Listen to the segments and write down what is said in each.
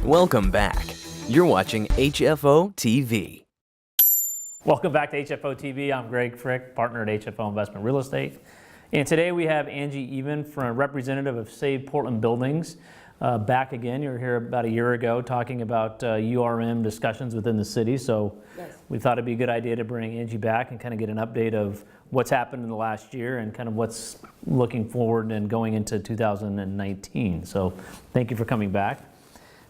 Welcome back. You're watching HFO-TV. Welcome back to HFO-TV. I'm Greg Frick, partner at HFO Investment Real Estate. And today we have Angie Even, from representative of Save Portland Buildings, back again. You were here about a year ago talking about URM discussions within the city. So yes, we thought it'd be a good idea to bring Angie back and kind of get an update of what's happened in the last year and kind of what's looking forward and going into 2019. So thank you for coming back.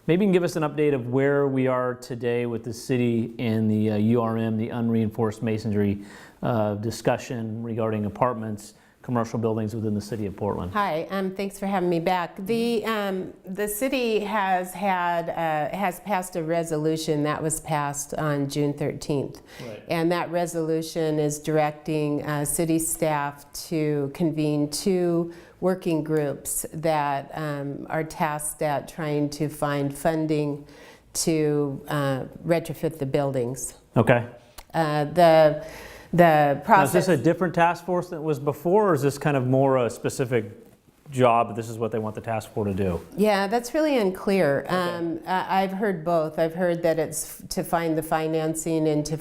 Maybe you can give us an update of where we are today with the city and the URM, the Unreinforced Masonry discussion regarding apartments, commercial buildings within the city of Portland. Hi, thanks for having me back. The city has passed a resolution that was passed on June 13th. Right. And that resolution is directing city staff to convene 2 working groups that are tasked at trying to find funding to retrofit the buildings. Okay. The process. Now, is this a different task force than it was before, or is this kind of more a specific job? This is what they want the task force to do? Yeah, that's really unclear. Okay. I've heard both. I've heard that it's to find the financing and to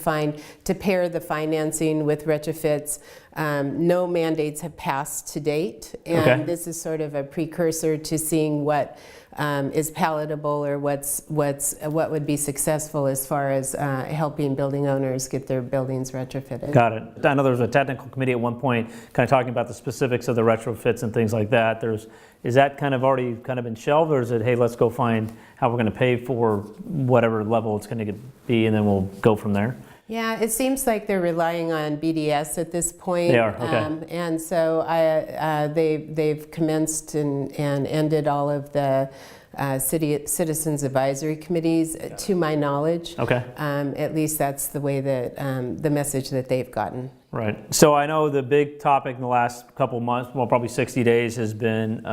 pair the financing with retrofits. No mandates have passed to date, and this is sort of a precursor to seeing what is palatable or what would be successful as far as helping building owners get their buildings retrofitted. Got it. I know there was a technical committee at one point kind of talking about the specifics of the retrofits and things like that. Is that kind of already kind of been shelved, or is it, hey, let's go find how we're going to pay for whatever level it's going to be, and then we'll go from there? Yeah, it seems like they're relying on BDS at this point. They are, okay. And so they've commenced and ended all of the citizens advisory committees, to my knowledge. Okay. At least that's the way that the message that they've gotten. Right. So I know the big topic in the last couple months, well, probably 60 days, has been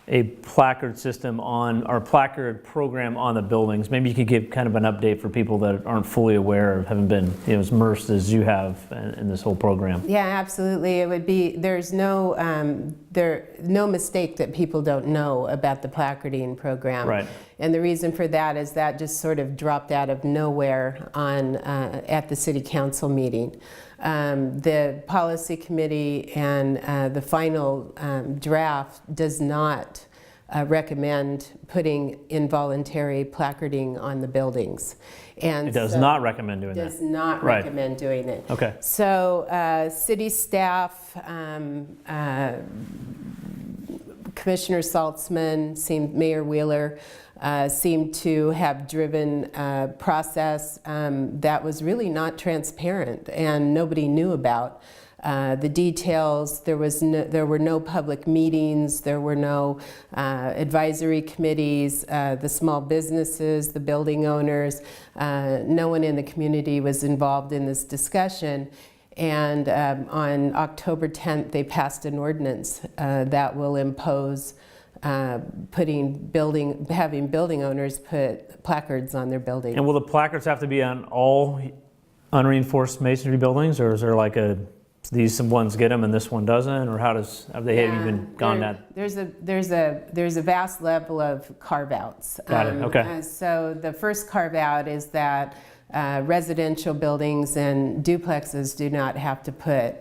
a placard system or placard program on the buildings. Maybe you could give kind of an update for people that aren't fully aware or haven't been as immersed as you have in this whole program. Yeah, absolutely. It would be, there's no mistake that people don't know about the placarding program. Right. And the reason for that is that just sort of dropped out of nowhere at the city council meeting. The policy committee and the final draft does not recommend putting involuntary placarding on the buildings. And it does not recommend doing that. Does not recommend doing it. Okay. So city staff, Commissioner Saltzman, Mayor Wheeler, seemed to have driven a process that was really not transparent and nobody knew about. The details, there were no public meetings, there were no advisory committees, the small businesses, the building owners, no one in the community was involved in this discussion. And on October 10th, they passed an ordinance that will impose having building owners put placards on their buildings. And will the placards have to be on all unreinforced masonry buildings, or is there like these ones get them and this one doesn't, or have they even gone that? There's a vast level of carve-outs. Got it. Okay. So the first carve-out is that residential buildings and duplexes do not have to put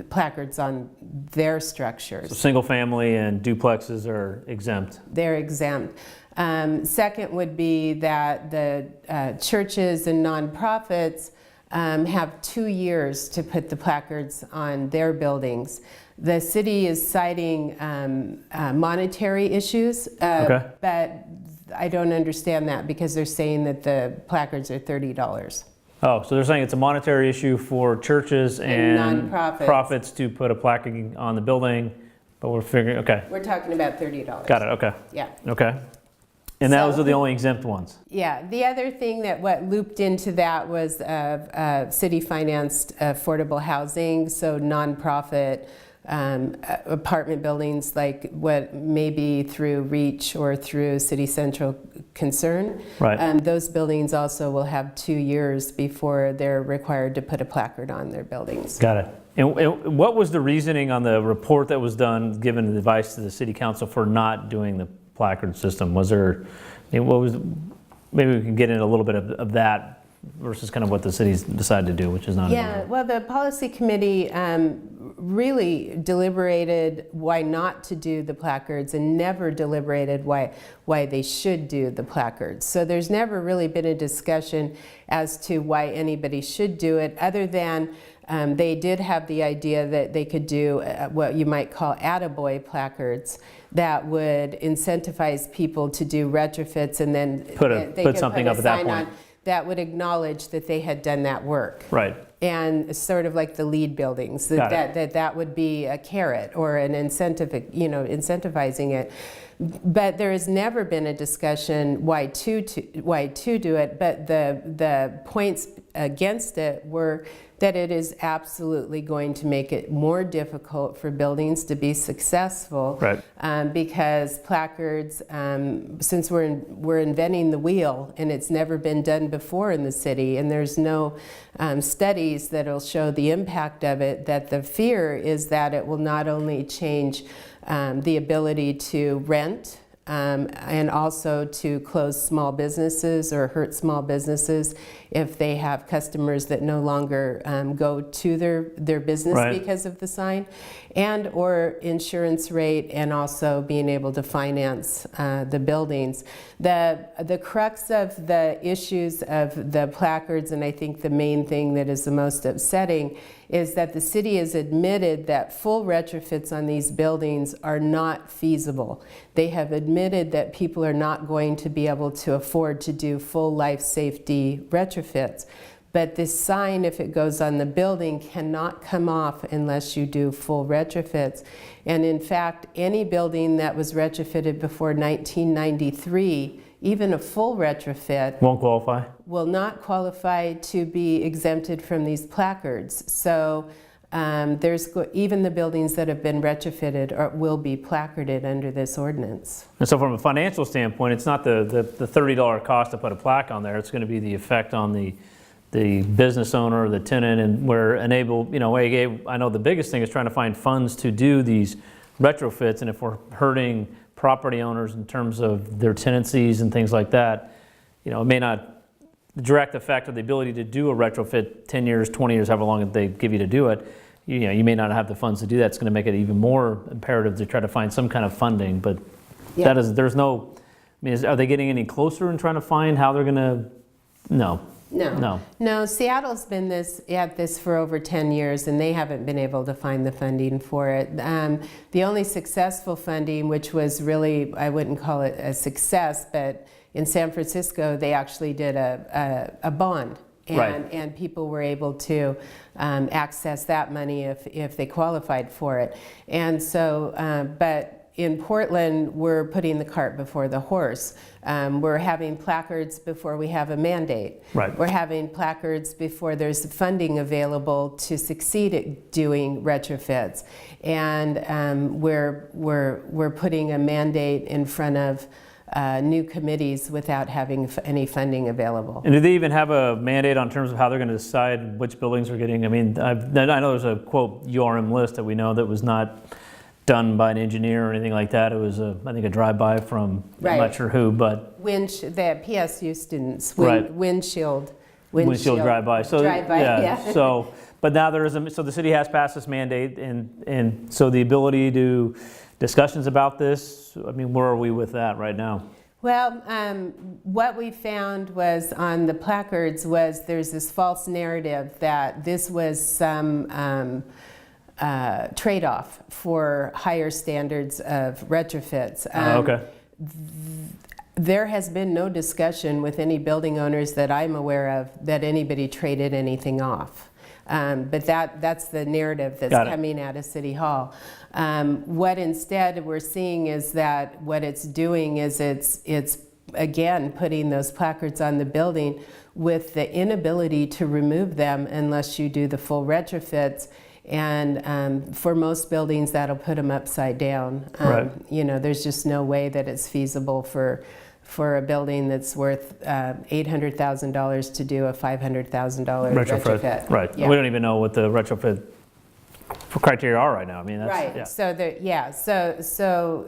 placards on their structures. So single family and duplexes are exempt? They're exempt. Second would be that the churches and nonprofits have 2 years to put the placards on their buildings. The city is citing monetary issues, but I don't understand that because they're saying that the placards are $30. Oh, so they're saying it's a monetary issue for churches and profits to put a placard on the building, but we're figuring, okay. We're talking about $30. Got it, okay. Yeah. Okay. And those are the only exempt ones? Yeah. The other thing that looped into that was city-financed affordable housing, so nonprofit apartment buildings, like what may be through REACH or through City Central Concern. Right. Those buildings also will have 2 years before they're required to put a placard on their buildings. Got it. And what was the reasoning on the report that was done, given the advice to the City Council for not doing the placard system? Was there, what was, maybe we can get into a little bit of that versus kind of what the city's decided to do, which is not. Yeah, well, the policy committee really deliberated why not to do the placards and never deliberated why they should do the placards. So there's never really been a discussion as to why anybody should do it, other than they did have the idea that they could do what you might call attaboy placards that would incentivize people to do retrofits, and then they put could something put up a at that sign point. on that would acknowledge that they had done that work. Right. And sort of like the LEED buildings, that would be a carrot or an incentive, incentivizing it. But there has never been a discussion why to do it. But the points against it were that it is absolutely going to make it more difficult for buildings to be successful. Right. Because placards, since we're inventing the wheel and it's never been done before in the city, and there's no studies that'll show the impact of it, that the fear is that it will not only change the ability to rent and also to close small businesses or hurt small businesses if they have customers that no longer go to their business because of the sign, and or insurance rate, and also being able to finance the buildings. The crux of the issues of the placards, and I think the main thing that is the most upsetting, is that the city has admitted that full retrofits on these buildings are not feasible. They have admitted that people are not going to be able to afford to do full life safety retrofits. But this sign, if it goes on the building, cannot come off unless you do full retrofits. And in fact, any building that was retrofitted before 1993, even a full retrofit, won't qualify? Will not qualify to be exempted from these placards. So even the buildings that have been retrofitted will be placarded under this ordinance. And so from a financial standpoint, it's not the $30 cost to put a plaque on there. It's going to be the effect on the business owner, the tenant, and we're enabled, I know the biggest thing is trying to find funds to do these retrofits, and if we're hurting property owners in terms of their tenancies and things like that, it may not direct effect of the ability to do a retrofit 10 years, 20 years, however long they give you to do it. You may not have the funds to do that. It's going to make it even more imperative to try to find some kind of funding, but there's no, are they getting any closer in trying to find how they're going to, No, Seattle's been at this for over 10 years, and they haven't been able to find the funding for it. The only successful funding, which was really, I wouldn't call it a success, but in San Francisco, they actually did a bond. And people were able to access that money if they qualified for it. And so, but in Portland, we're putting the cart before the horse. We're having placards before we have a mandate. Right. We're having placards before there's funding available to succeed at doing retrofits. And we're putting a mandate in front of new committees without having any funding available. And do they even have a mandate on terms of how they're going to decide which buildings are getting? I mean, I know there's a quote URM list that we know that was not done by an engineer or anything like that. It was I think a drive-by from I'm not sure who, but the PSU students, windshield drive-by. So yeah. So, but now so the city has passed this mandate, and so the ability to discussions about this. I mean, where are we with that right now? Well, what we found was on the placards was there's this false narrative that this was some trade-off for higher standards of retrofits. Okay. There has been no discussion with any building owners that I'm aware of that anybody traded anything off. But that's the narrative that's coming out of City Hall. What instead we're seeing is that what it's doing is it's again putting those placards on the building with the inability to remove them unless you do the full retrofits. And for most buildings, that'll put them upside down. There's just no way that it's feasible for a building that's worth $800,000 to do a $500,000 retrofit. Right. Yeah. We don't even know what the retrofit criteria are right now. I mean, that's, Right. yeah. So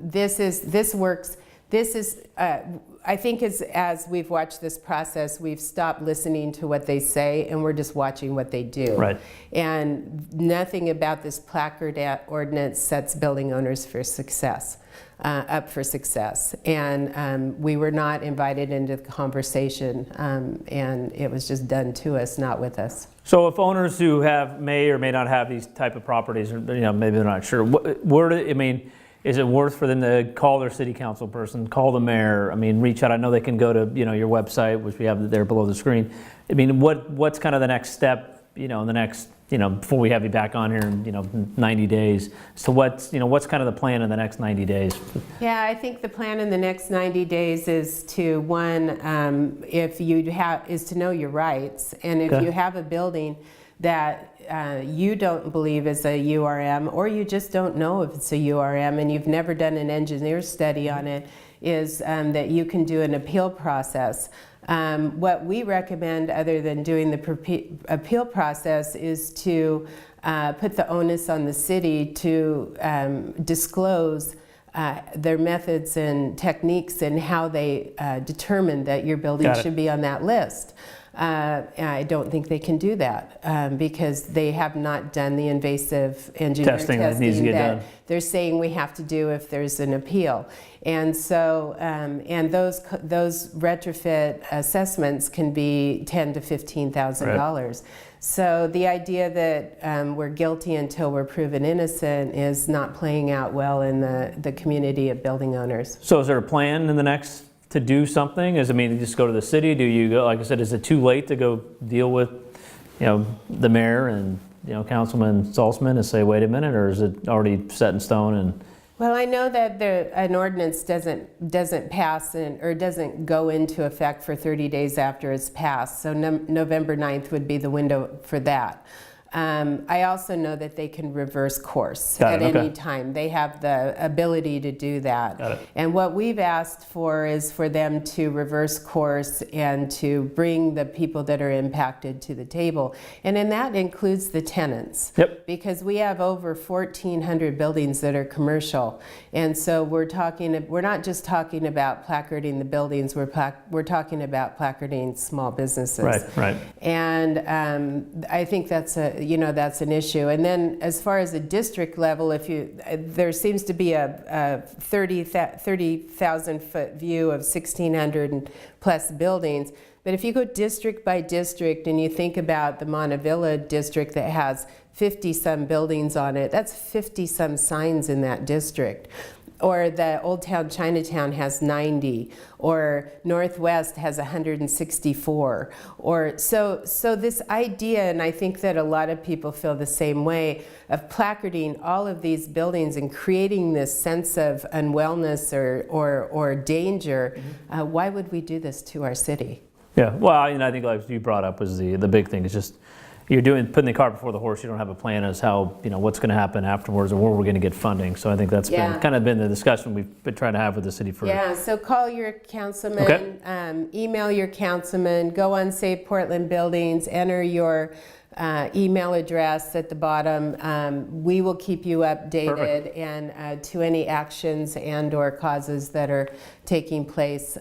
this works. This is I think as we've watched this process, we've stopped listening to what they say and we're just watching what they do. Right. And nothing about this placard ordinance sets building owners for success. Up for success, and we were not invited into the conversation, and it was just done to us, not with us. So if owners who may or may not have these type of properties, or maybe they're not sure, is it worth for them to call their city council person, call the mayor? I mean, reach out. I know they can go to your website, which we have there below the screen. I mean, what's kind of the next step? In the next, before we have you back on here in 90 days. So what's kind of the plan in the next 90 days? Yeah, I think the plan in the next 90 days is to is to know your rights, and if you have a building that you don't believe is a URM, or you just don't know if it's a URM and you've never done an engineer study on it, is that you can do an appeal process. What we recommend, other than doing the appeal process, is to put the onus on the city to disclose their methods and techniques and how they determine that your building should be on that list. I don't think they can do that because they have not done the invasive engineering testing that needs to get done. They're saying we have to do if there's an appeal. And so, and those retrofit assessments can be $10,000 to $15,000. Right. So the idea that we're guilty until we're proven innocent is not playing out well in the community of building owners. So is there a plan in the next to do something? You just go to the city? Do you go, like I said, is it too late to go deal with, the mayor and, Councilman Saltzman and say, wait a minute, or is it already set in stone? And well, I know that an ordinance doesn't pass or doesn't go into effect for 30 days after it's passed. So November 9th would be the window for that. I also know that they can reverse course at any time. They have the ability to do that. And what we've asked for is for them to reverse course and to bring the people that are impacted to the table. And then that includes the tenants. Yep. Because we have over 1,400 buildings that are commercial. And so we're not just talking about placarding the buildings, we're talking about placarding small businesses. Right. And I think that's that's an issue. And then as far as a district level, there seems to be a 30,000 foot view of 1,600 plus buildings. But if you go district by district and you think about the Montevilla district that has 50 some buildings on it, that's 50 some signs in that district. Or the Old Town Chinatown has 90, or Northwest has 164. So this idea, and I think that a lot of people feel the same way, of placarding all of these buildings and creating this sense of unwellness or danger, why would we do this to our city? Yeah, well, I think like you brought up was the big thing is just you're putting the cart before the horse. You don't have a plan as how, what's going to happen afterwards or where we're going to get funding. So I think that's been the discussion we've been trying to have with the city for. Yeah, so call your councilman, email your councilman, go on Save Portland Buildings, enter your email address at the bottom. We will keep you updated. Perfect. And to any actions and or causes that are taking place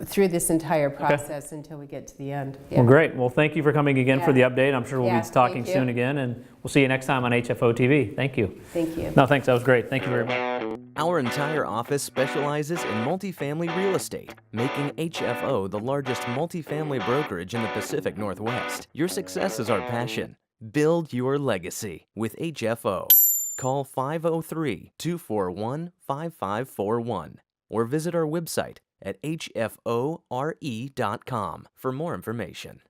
through this entire process until we get to the end. Yeah. Well, great. Well, thank you for coming again for the update. I'm sure we'll be talking soon again, and we'll see you next time on HFO-TV. Thank you. Thank you. No, thanks. That was great. Thank you very much. Our entire office specializes in multifamily real estate, making HFO the largest multifamily brokerage in the Pacific Northwest. Your success is our passion. Build your legacy with HFO. Call 503-241-5541 or visit our website at hfore.com for more information.